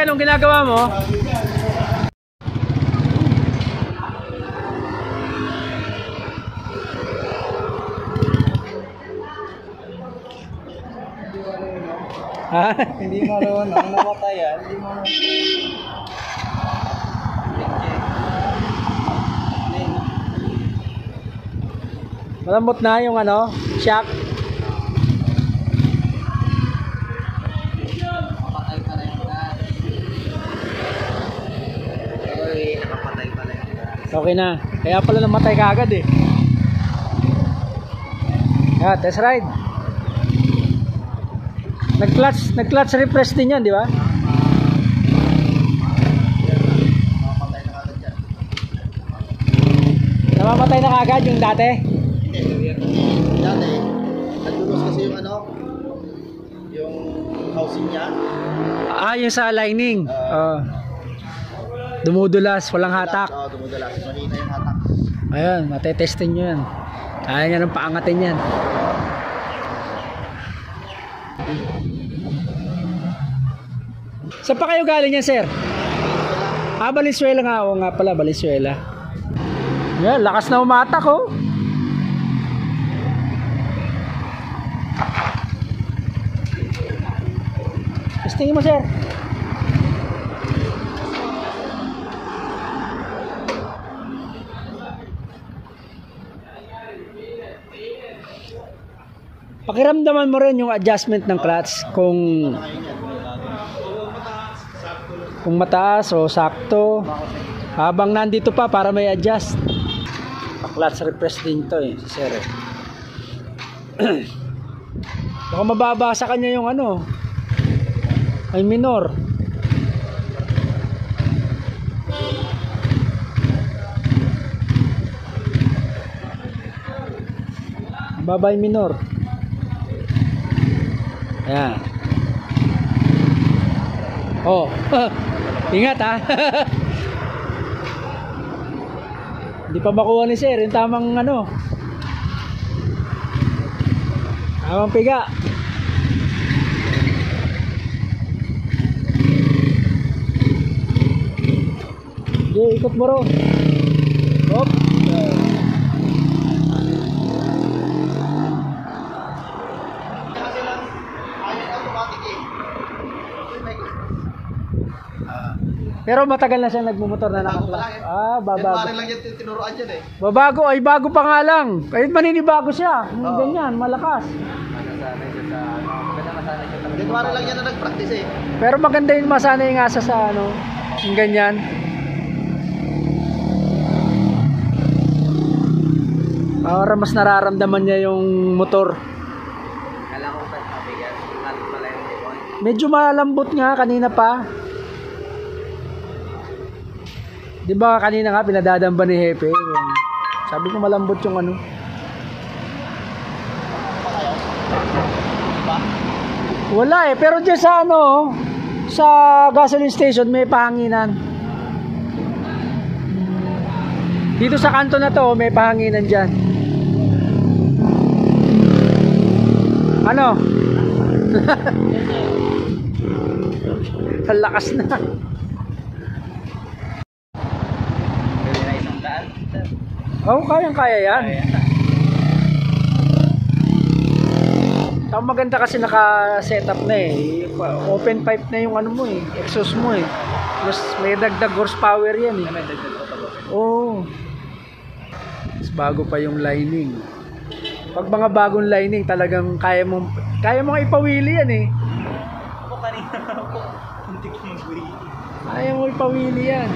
anong ginagawa mo? Ha? Hindi marunong namatay yan. Hindi marunong. Malambot na yung ano, shock. Napatay pa na yung gas. Uy, nakapatay pa na yung gas. Okay na. Kaya pala namatay ka agad eh. Yeah, test ride. Nag-clutch refresh din yan, di ba? Namamatay na kagad yan. Namamatay na kagad yung dati. Dati, nagdulos kasi yung ano, yung housing niya. Ah, yung sa lining. Dumudulas, walang hatak. Oo, dumudulas. Mahina yung hatak. Ayun, matetestin nyo yan. Kaya nyo ng paangatin yan. Saan pa kayo galing yan, sir? Ah, Valenzuela nga. Oo nga pala, Valenzuela. Yan, lakas na umatak, oh. Testingin mo, sir. Pakiramdaman mo rin yung adjustment ng clutch kung mataas o sakto. Habang nandito pa para may adjust. Pa-clutch refresh din to eh, si sir. Baka mababa sa kanya yung ano, ay minor. Baba yung minor. Ayan. Oh, ingat ha. Hindi pa makuha ni sir yung tamang ano, tamang piga. Okay, ikot mo ron. Hop. Pero matagal na siya nagmumotor na nakaklas. Ah, babago. Yan lang yan tinuruan dyan eh. Babago, ay bago pa nga lang. Kahit maninibago siya. Ganyan, malakas. Masanay siya sa ano. Maganda masanay siya talaga. Dinwari lang yan na nag-practice eh. Pero maganda yung masanay nga sa ano. Yung ganyan. Para mas nararamdaman niya yung motor. Kala ko sa sabi yan. Natin pala yung ipon. Medyo malambot nga kanina pa. Di ba kanina nga pinadadamba ni Hepe? Sabi ko malambot yung ano. Wala eh, pero dyan sa ano, sa gasoline station may pahanginan. Dito sa kanto na to may pahanginan dyan. Ano? Ang lakas na. Oh, kayang-kaya yan. Ang maganda kasi naka-setup na eh. Open pipe na yung ano mo eh, exhaust mo eh. Plus may dagdag horsepower yan eh. Oh. Mas bago pa yung lining. Pag mga bagong lining talagang kaya mong ipawili yan eh. Ako kanina ako. Hindi ko mag-wheel. Kaya mo ipawili yan.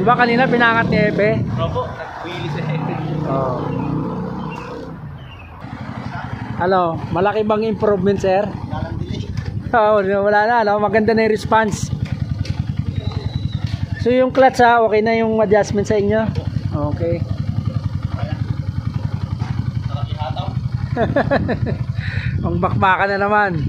Di ba kanina pinangat ni Epe? Opo, nag-wheelie si Epe. Oo. Ano, malaki bang improvement, sir? Oo, wala na, no? Maganda na yung response. So yung clutch ha, okay na yung adjustment sa inyo? Okay. Ang bakbakan na naman.